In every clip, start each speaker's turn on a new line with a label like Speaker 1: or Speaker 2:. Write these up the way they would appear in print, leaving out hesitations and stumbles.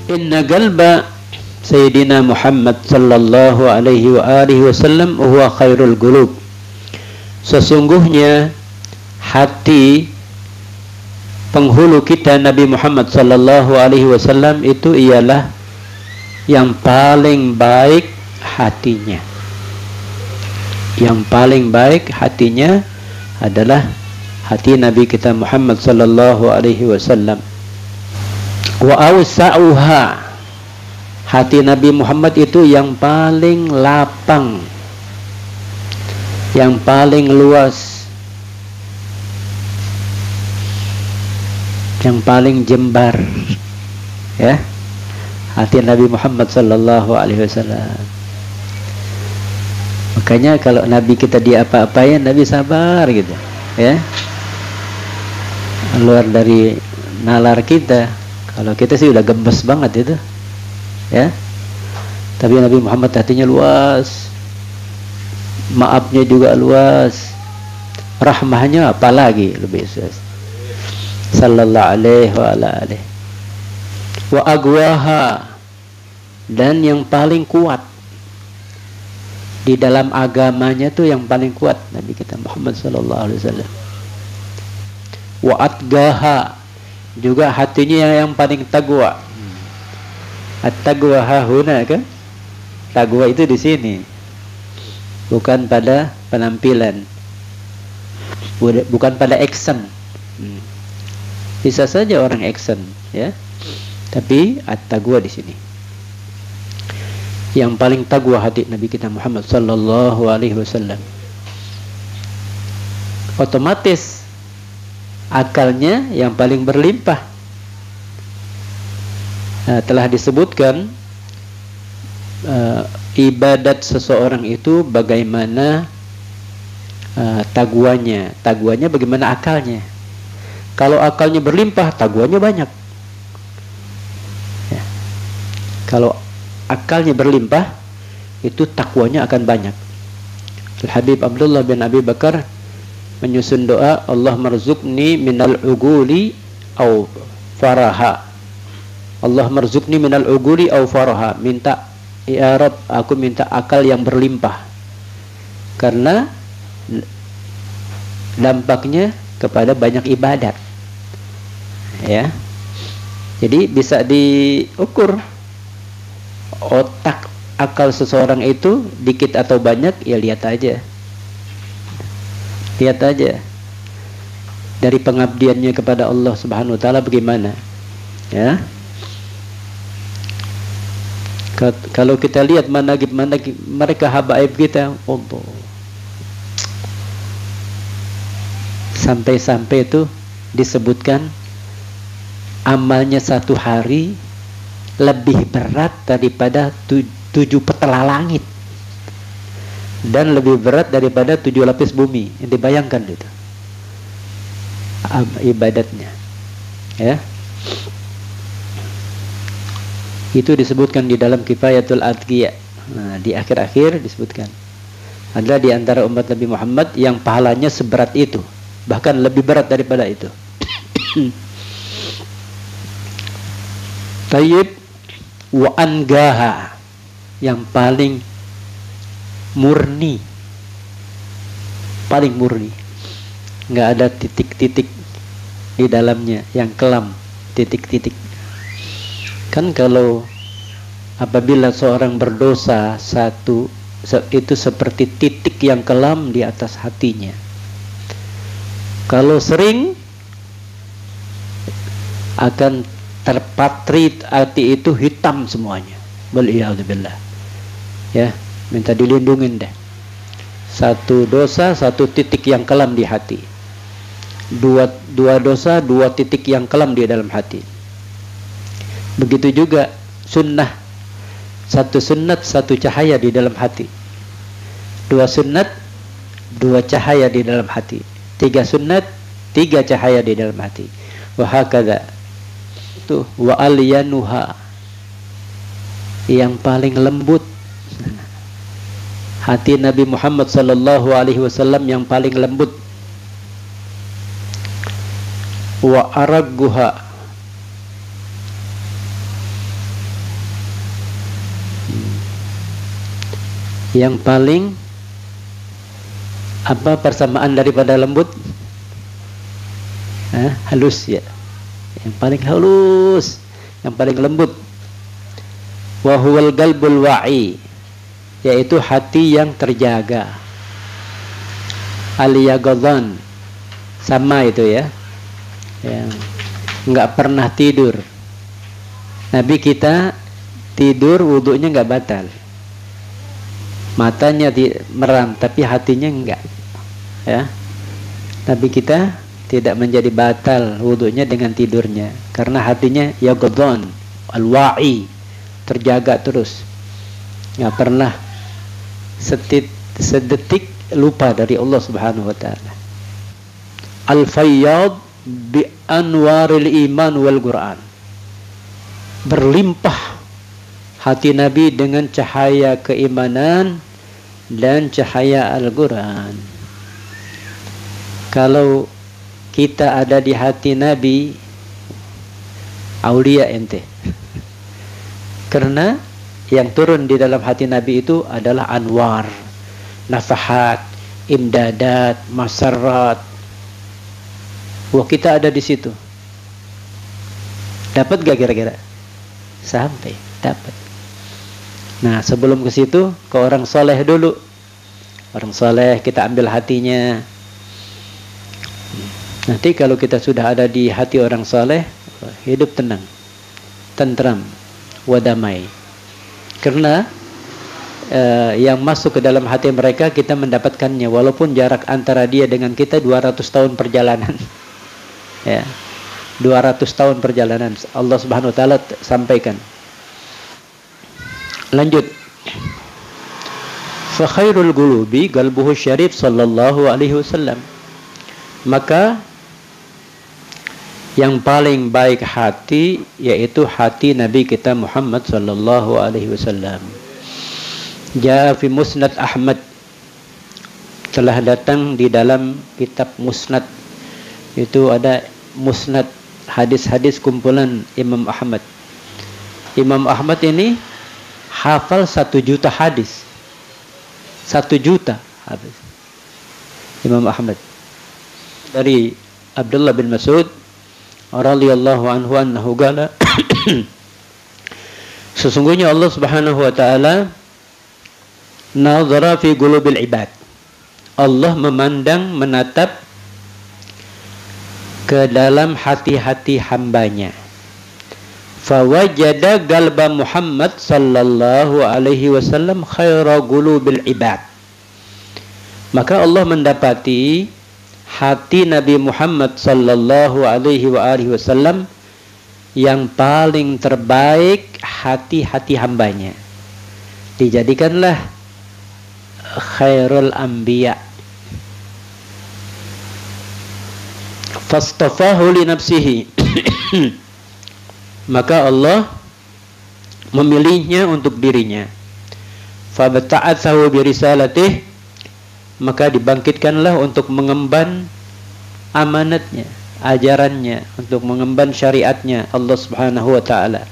Speaker 1: Inna qalba Sayyidina Muhammad sallallahu alaihi wa alihi wasallam huwa khairul qulub. Sesungguhnya hati penghulu kita Nabi Muhammad sallallahu alaihi wasallam itu ialah yang paling baik hatinya. Yang paling baik hatinya adalah hati Nabi kita Muhammad sallallahu alaihi wasallam. Wa awsa'uha, hati Nabi Muhammad itu yang paling lapang, yang paling luas, yang paling jembar, ya, hati Nabi Muhammad sallallahu alaihi wasallam. Makanya kalau Nabi kita diapa-apain, Nabi sabar gitu, ya. Luar dari nalar kita. Kalau kita sih udah gemes banget itu, ya. Tapi Nabi Muhammad hatinya luas, maafnya juga luas, rahmahnya apalagi lebih luas. Sallallahu alaihi wa ala alihi. Wa agwaha, dan yang paling kuat di dalam agamanya tuh yang paling kuat Nabi kita Muhammad sallallahu alaihi wasallam. Wa atgaha, juga hatinya yang paling taqwa. At-taqwa hahuna kan? Taqwa itu di sini. Bukan pada penampilan. Bukan pada action. Bisa saja orang action, ya. Tapi at-taqwa di sini. Yang paling taqwa hati Nabi kita Muhammad sallallahu alaihi wasallam. Otomatis akalnya yang paling berlimpah. Nah, telah disebutkan ibadat seseorang itu bagaimana taqwanya. Taqwanya bagaimana akalnya. Kalau akalnya berlimpah, taqwanya banyak, ya. Kalau akalnya berlimpah, itu takwanya akan banyak. Al-Habib Abdullah bin Abi Bakar menyusun doa, Allah marzuqni minal uguli au faraha. Allah marzuqni minal uguli au faraha. Minta, ya Rabb, aku minta akal yang berlimpah. Karena dampaknya kepada banyak ibadat, ya. Jadi bisa diukur otak akal seseorang itu dikit atau banyak, ya lihat aja. Lihat aja dari pengabdiannya kepada Allah Subhanahu wa taala bagaimana, ya. Kalau kita lihat manaqib mereka habaib kita, Allah, sampai-sampai itu disebutkan amalnya satu hari lebih berat daripada 7 petala langit, dan lebih berat daripada 7 lapis bumi. Yang dibayangkan itu ibadatnya, ya. Itu disebutkan di dalam Kifayatul Adqiya. Nah, di akhir-akhir disebutkan adalah di antara umat Nabi Muhammad yang pahalanya seberat itu, bahkan lebih berat daripada itu. Tayyib wa angaha, yang paling murni, paling murni, nggak ada titik-titik di dalamnya yang kelam, titik-titik. Kan kalau apabila seorang berdosa satu, itu seperti titik yang kelam di atas hatinya. Kalau sering akan terpatri hati itu hitam semuanya. Waliyadzubillah, ya. Minta dilindungin deh. Satu dosa, satu titik yang kelam di hati. Dua dosa, 2 titik yang kelam di dalam hati. Begitu juga sunnah. 1 sunnat, 1 cahaya di dalam hati. 2 sunnat, 2 cahaya di dalam hati. 3 sunnat, 3 cahaya di dalam hati. Wa hakadha. Itu wa alyanuha, yang paling lembut. Hati Nabi Muhammad sallallahu alaihi wasallam yang paling lembut. Wa aragguha, Yang paling apa persamaan daripada lembut? Halus ya. Yang paling halus, yang paling lembut. Wa huwal qalbul wa'i, yaitu hati yang terjaga. Al-yaqadhan, sama itu ya. Yang enggak pernah tidur. Nabi kita tidur wudunya enggak batal. Matanya merem tapi hatinya enggak. Ya. Nabi kita tidak menjadi batal wudunya dengan tidurnya karena hatinya yaqadhan, al-wa'i, terjaga terus. Enggak pernah sedetik lupa dari Allah Subhanahu wa taala. Al-fayyad bi anwaril iman wal Qur'an. Berlimpah hati Nabi dengan cahaya keimanan dan cahaya Al-Qur'an. Kalau kita ada di hati Nabi, aulia ente. Karena yang turun di dalam hati Nabi itu adalah anwar, nafahat, imdadat, masarrat. Wah, kita ada di situ. Dapat gak kira-kira? Sampai dapat. Nah, sebelum ke situ, ke orang soleh dulu. Orang soleh kita ambil hatinya. Nanti kalau kita sudah ada di hati orang soleh, hidup tenang, tentram, wadamai. Karena yang masuk ke dalam hati mereka kita mendapatkannya, walaupun jarak antara dia dengan kita 200 tahun perjalanan. Ya, 200 tahun perjalanan Allah Subhanahu wa taala sampaikan. Lanjut. Fa khairul qulubi qalbuhu syarif sallallahu alaihi wasallam. Maka yang paling baik hati yaitu hati Nabi kita Muhammad sallallahu alaihi wasallam. Jaa fi Musnad Ahmad, telah datang di dalam kitab Musnad. Itu ada Musnad, hadis-hadis kumpulan Imam Ahmad. Imam Ahmad ini hafal 1 juta hadis. 1 juta hadis. Imam Ahmad. Dari Abdullah bin Mas'ud radhiyallahu anhu annahu qala sesungguhnya Allah Subhanahu wa taala nazara fi qulubil ibad. Allah memandang, menatap ke dalam hati-hati hambanya. Fawajada qalba Muhammad sallallahu alaihi wasallam khaira qulubil ibad. Maka Allah mendapati hati Nabi Muhammad sallallahu alaihi wasallam yang paling terbaik hati-hati hambanya. Dijadikanlah khairul anbiya. Fastafahu li nafsihi. Maka Allah memilihnya untuk dirinya. Fabta'atsahu bi risalatih, maka dibangkitkanlah untuk mengemban amanatnya, ajarannya, untuk mengemban syariatnya Allah Subhanahu wa taala.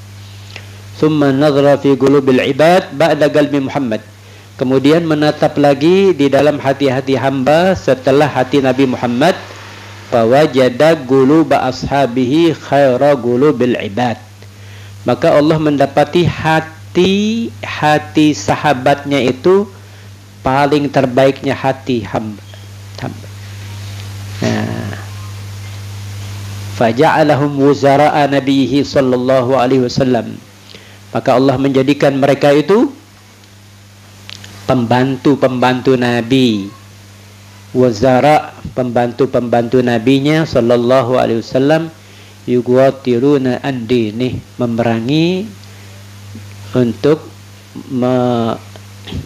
Speaker 1: Thumma nadhara fi qulubil ibad ba'da qalbi Muhammad. Kemudian menatap lagi di dalam hati-hati hamba setelah hati Nabi Muhammad. Fawajada quluba ashabihi khaira qulubil ibad. Maka Allah mendapati hati sahabatnya itu paling terbaiknya hati hamba. Nah, faja'alahum wuzara'a nabiyhi sallallahu alaihi wasallam. Maka Allah menjadikan mereka itu pembantu-pembantu Nabi. Wazara, pembantu-pembantu nabinya sallallahu alaihi wasallam, yuqatiluna an dinih, memerangi untuk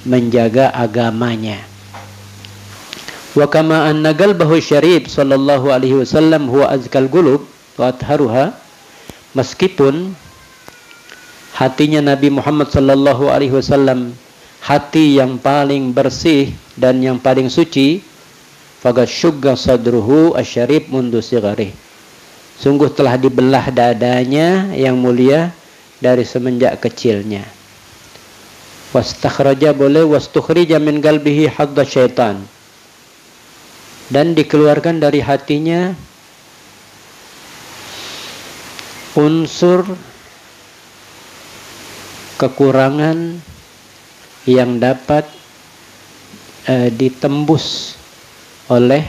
Speaker 1: menjaga agamanya. Wa kama anna qalbahu syarif sallallahu alaihi wasallam huwa azkal qulub wa atharuha. Meskipun hatinya Nabi Muhammad sallallahu alaihi wasallam hati yang paling bersih dan yang paling suci, faqad syugga sadruhu asyarif mundu sigharih. Sungguh telah dibelah dadanya yang mulia dari semenjak kecilnya. Wastakhraja boleh, wastukhrija min qalbihi hadda syaitan, dan dikeluarkan dari hatinya unsur kekurangan yang dapat ditembus oleh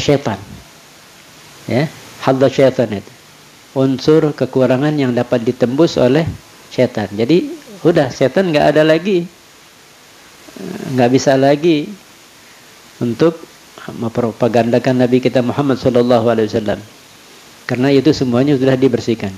Speaker 1: syaitan. Ya, hadda syaitan itu unsur kekurangan yang dapat ditembus oleh syaitan. Jadi udah, syaitan nggak ada lagi, nggak bisa lagi untuk mempropagandakan Nabi kita Muhammad SAW, karena itu semuanya sudah dibersihkan.